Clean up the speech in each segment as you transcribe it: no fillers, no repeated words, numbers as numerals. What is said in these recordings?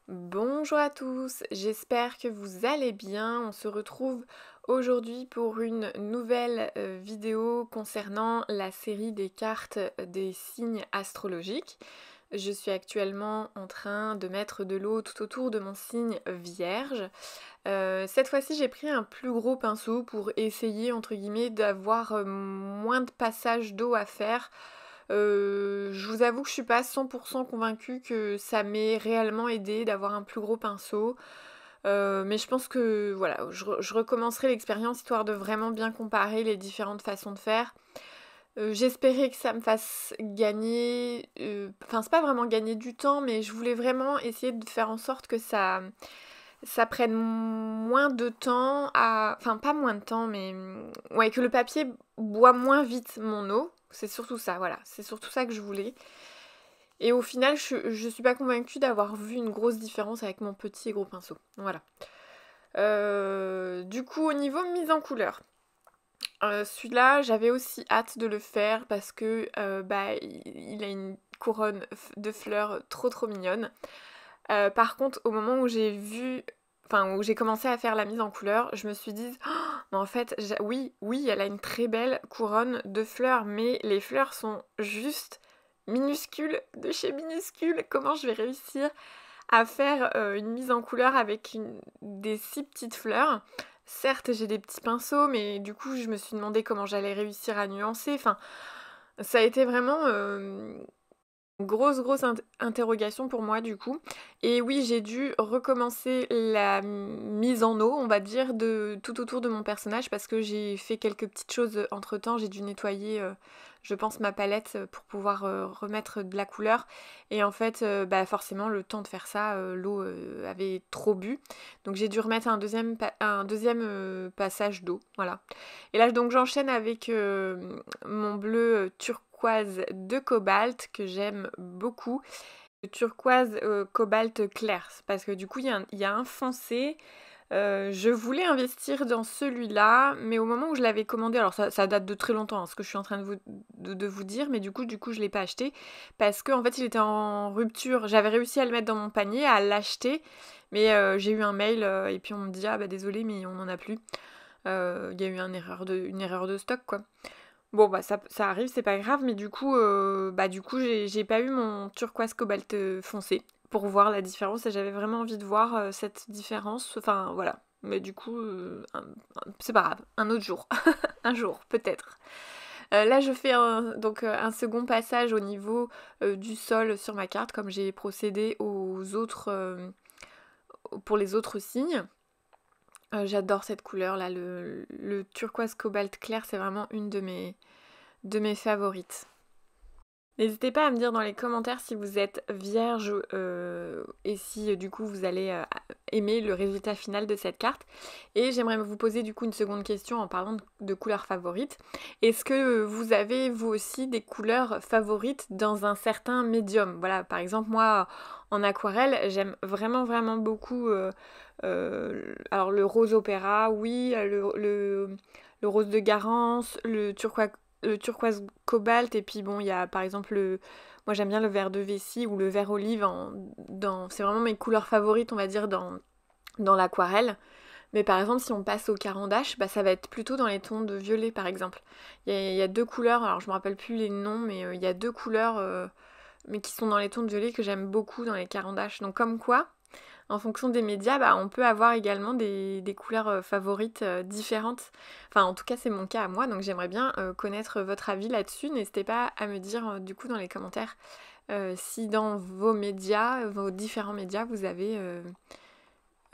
Bonjour à tous, j'espère que vous allez bien. On se retrouve aujourd'hui pour une nouvelle vidéo concernant la série des cartes des signes astrologiques. Je suis actuellement en train de mettre de l'eau tout autour de mon signe Vierge. Cette fois-ci, j'ai pris un plus gros pinceau pour essayer, entre guillemets, d'avoir moins de passages d'eau à faire. Je vous avoue que je suis pas 100% convaincue que ça m'ait réellement aidé d'avoir un plus gros pinceau. Mais je pense que voilà, je recommencerai l'expérience histoire de vraiment bien comparer les différentes façons de faire. J'espérais que ça me fasse gagner, enfin c'est pas vraiment gagner du temps, mais je voulais vraiment essayer de faire en sorte que ça prenne moins de temps à... Enfin pas moins de temps, mais ouais, que le papier boit moins vite mon eau. C'est surtout ça, voilà. C'est surtout ça que je voulais. Et au final, je suis pas convaincue d'avoir vu une grosse différence avec mon petit et gros pinceau. Voilà. Du coup, au niveau mise en couleur, celui-là, j'avais aussi hâte de le faire parce que il a une couronne de fleurs trop trop mignonne. Par contre, au moment où j'ai vu, enfin où j'ai commencé à faire la mise en couleur, je me suis dit, oh, mais en fait, oui, elle a une très belle couronne de fleurs, mais les fleurs sont juste minuscules, de chez minuscules. Comment je vais réussir à faire une mise en couleur avec des si petites fleurs? Certes, j'ai des petits pinceaux, mais du coup, je me suis demandé comment j'allais réussir à nuancer. Enfin, ça a été vraiment grosse interrogation pour moi du coup. Et oui, j'ai dû recommencer la mise en eau, on va dire, de tout autour de mon personnage parce que j'ai fait quelques petites choses entre temps. J'ai dû nettoyer, je pense, ma palette pour pouvoir remettre de la couleur. Et en fait, forcément, le temps de faire ça, l'eau avait trop bu. Donc j'ai dû remettre un deuxième passage d'eau. Voilà. Et là, donc j'enchaîne avec mon bleu turquoise de cobalt que j'aime beaucoup. Le turquoise cobalt clair, parce que du coup il y a un foncé. Je voulais investir dans celui-là, mais au moment où je l'avais commandé, alors ça date de très longtemps, hein, ce que je suis en train de vous dire, mais du coup je l'ai pas acheté parce qu'en fait il était en rupture. J'avais réussi à le mettre dans mon panier, à l'acheter, mais j'ai eu un mail et puis on me dit ah bah désolé mais on n'en a plus. Il y a eu une erreur de stock quoi. Bon bah ça arrive, c'est pas grave, mais du coup j'ai pas eu mon turquoise cobalt foncé pour voir la différence et j'avais vraiment envie de voir cette différence. Enfin voilà. Mais du coup, c'est pas grave, un autre jour. Un jour, peut-être. Là je fais un second passage au niveau du sol sur ma carte, comme j'ai procédé pour les autres signes. J'adore cette couleur là, le turquoise cobalt clair, c'est vraiment une de mes favorites. N'hésitez pas à me dire dans les commentaires si vous êtes vierge et si du coup vous allez aimer le résultat final de cette carte. Et j'aimerais vous poser du coup une seconde question en parlant de couleurs favorites. Est-ce que vous avez vous aussi des couleurs favorites dans un certain médium? Voilà, par exemple moi en aquarelle j'aime vraiment beaucoup alors le rose opéra, oui, le rose de Garance, le turquoise cobalt, et puis bon, il y a par exemple moi j'aime bien le vert de vessie ou le vert olive, c'est vraiment mes couleurs favorites, on va dire, dans l'aquarelle. Mais par exemple, si on passe au caran d'Ache, ça va être plutôt dans les tons de violet par exemple. Il y a deux couleurs, alors je me rappelle plus les noms, mais il y a deux couleurs, mais qui sont dans les tons de violet que j'aime beaucoup dans les caran d'Ache. Donc comme quoi, en fonction des médias, on peut avoir également des couleurs favorites différentes. Enfin, en tout cas, c'est mon cas à moi, donc j'aimerais bien connaître votre avis là-dessus. N'hésitez pas à me dire du coup dans les commentaires si dans vos médias, vos différents médias, vous avez...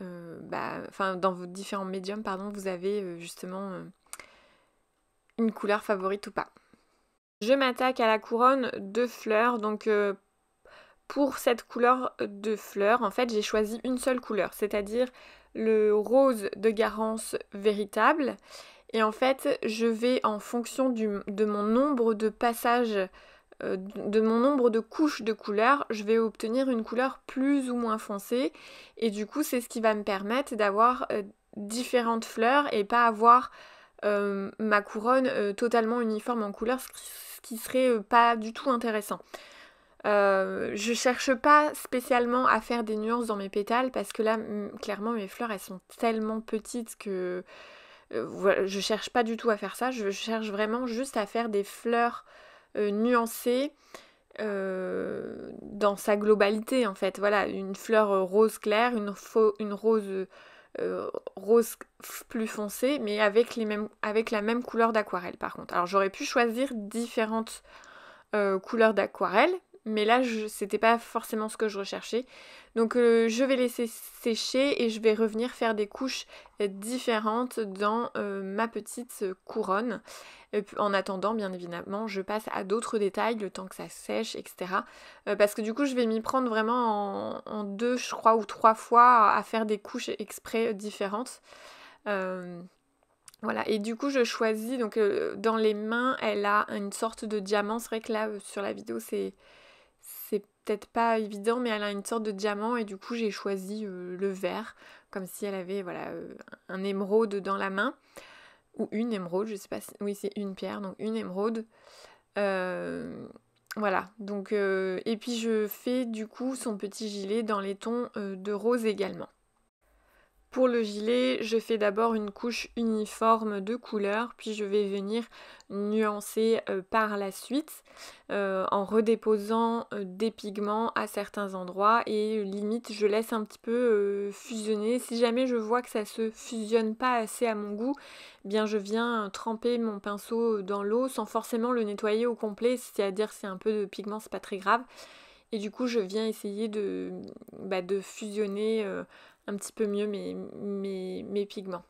enfin, dans vos différents médiums, pardon, vous avez justement une couleur favorite ou pas. Je m'attaque à la couronne de fleurs, donc pour cette couleur de fleurs, en fait, j'ai choisi une seule couleur, c'est-à-dire le rose de Garance véritable. Et en fait, je vais en fonction de mon nombre de passages, de mon nombre de couches de couleurs, je vais obtenir une couleur plus ou moins foncée. Et du coup, c'est ce qui va me permettre d'avoir différentes fleurs et pas avoir ma couronne totalement uniforme en couleurs, ce qui serait pas du tout intéressant. Je cherche pas spécialement à faire des nuances dans mes pétales parce que là, clairement, mes fleurs, elles sont tellement petites que voilà, je cherche pas du tout à faire ça. Je cherche vraiment juste à faire des fleurs nuancées dans sa globalité en fait. Voilà, une fleur rose claire, une rose rose plus foncée, mais avec la même couleur d'aquarelle par contre. Alors j'aurais pu choisir différentes couleurs d'aquarelle, mais là c'était pas forcément ce que je recherchais. Donc je vais laisser sécher et je vais revenir faire des couches différentes dans ma petite couronne. En attendant, bien évidemment, je passe à d'autres détails, le temps que ça sèche, etc. Parce que du coup, je vais m'y prendre vraiment en deux, je crois, ou trois fois à faire des couches exprès différentes. Voilà, et du coup, je choisis, donc dans les mains, elle a une sorte de diamant. C'est vrai que là, sur la vidéo, c'est peut-être pas évident, mais elle a une sorte de diamant, et du coup, j'ai choisi le vert, comme si elle avait, voilà, un émeraude dans la main. Ou une émeraude, je sais pas si... Oui, c'est une pierre, donc une émeraude. Voilà, donc... et puis je fais du coup son petit gilet dans les tons de rose également. Pour le gilet, je fais d'abord une couche uniforme de couleurs, puis je vais venir nuancer par la suite en redéposant des pigments à certains endroits et limite je laisse un petit peu fusionner. Si jamais je vois que ça se fusionne pas assez à mon goût, eh bien je viens tremper mon pinceau dans l'eau sans forcément le nettoyer au complet, c'est-à-dire si un peu de pigment c'est pas très grave. Et du coup, je viens essayer de fusionner un petit peu mieux mes pigments.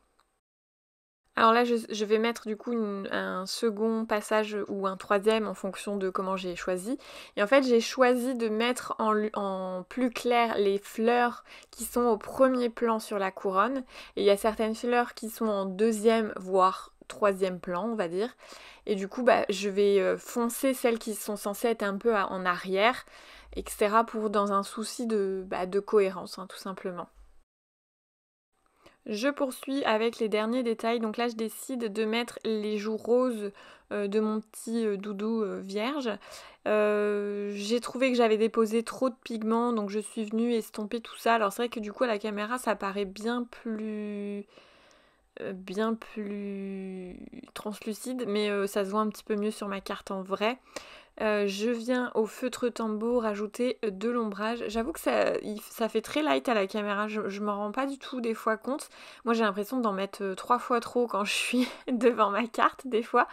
Alors là, je vais mettre du coup un second passage ou un troisième en fonction de comment j'ai choisi. Et en fait, j'ai choisi de mettre en plus clair les fleurs qui sont au premier plan sur la couronne. Et il y a certaines fleurs qui sont en deuxième, voire troisième plan, on va dire. Et du coup, je vais foncer celles qui sont censées être un peu en arrière, etc. pour dans un souci de cohérence, hein, tout simplement. Je poursuis avec les derniers détails. Donc là, je décide de mettre les joues roses de mon petit doudou vierge. J'ai trouvé que j'avais déposé trop de pigments, donc je suis venue estomper tout ça. Alors c'est vrai que du coup, à la caméra, ça paraît bien plus translucide, mais ça se voit un petit peu mieux sur ma carte en vrai. Je viens au feutre Tombow rajouter de l'ombrage. J'avoue que ça fait très light à la caméra, je m'en rends pas du tout des fois compte. Moi j'ai l'impression d'en mettre 3 fois trop quand je suis devant ma carte des fois.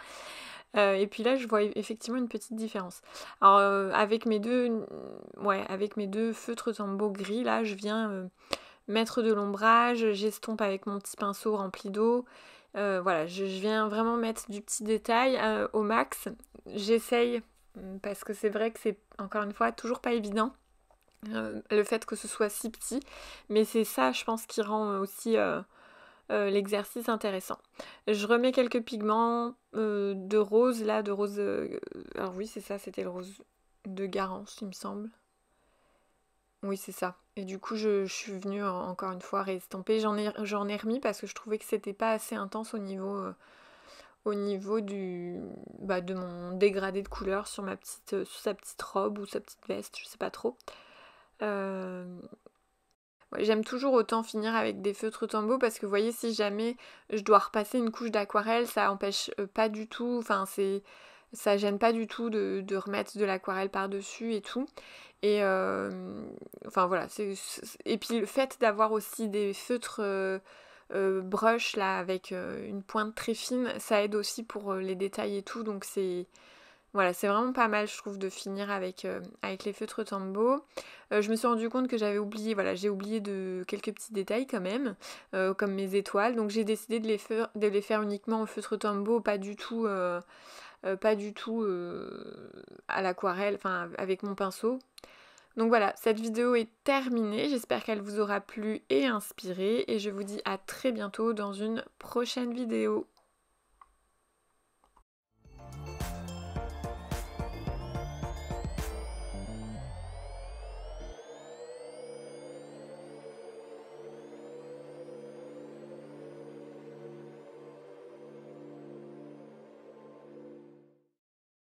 Et puis là je vois effectivement une petite différence. Alors avec mes deux feutres Tombow gris là, je viens mettre de l'ombrage, j'estompe avec mon petit pinceau rempli d'eau. Voilà, je viens vraiment mettre du petit détail au max. J'essaye parce que c'est vrai que c'est encore une fois toujours pas évident le fait que ce soit si petit, mais c'est ça je pense qui rend aussi l'exercice intéressant. Je remets quelques pigments de rose là, de rose alors oui c'est ça, c'était le rose de Garance il me semble. Oui c'est ça. Et du coup je suis venue encore une fois réestomper. J'en ai remis parce que je trouvais que c'était pas assez intense au niveau de mon dégradé de couleur sur sur sa petite robe ou sa petite veste, je sais pas trop. Euh, ouais, j'aime toujours autant finir avec des feutres Tombow parce que vous voyez, si jamais je dois repasser une couche d'aquarelle, ça empêche pas du tout, ça gêne pas du tout de remettre de l'aquarelle par-dessus et tout. Et enfin voilà, et puis le fait d'avoir aussi des feutres brush là avec une pointe très fine, ça aide aussi pour les détails et tout, donc voilà, c'est vraiment pas mal je trouve de finir avec les feutres Tombow. Je me suis rendu compte que j'avais oublié, voilà, j'ai oublié de quelques petits détails quand même, comme mes étoiles, donc j'ai décidé de les faire uniquement au feutre Tombow, pas du tout à l'aquarelle, enfin avec mon pinceau. Donc voilà, cette vidéo est terminée, j'espère qu'elle vous aura plu et inspiré et je vous dis à très bientôt dans une prochaine vidéo.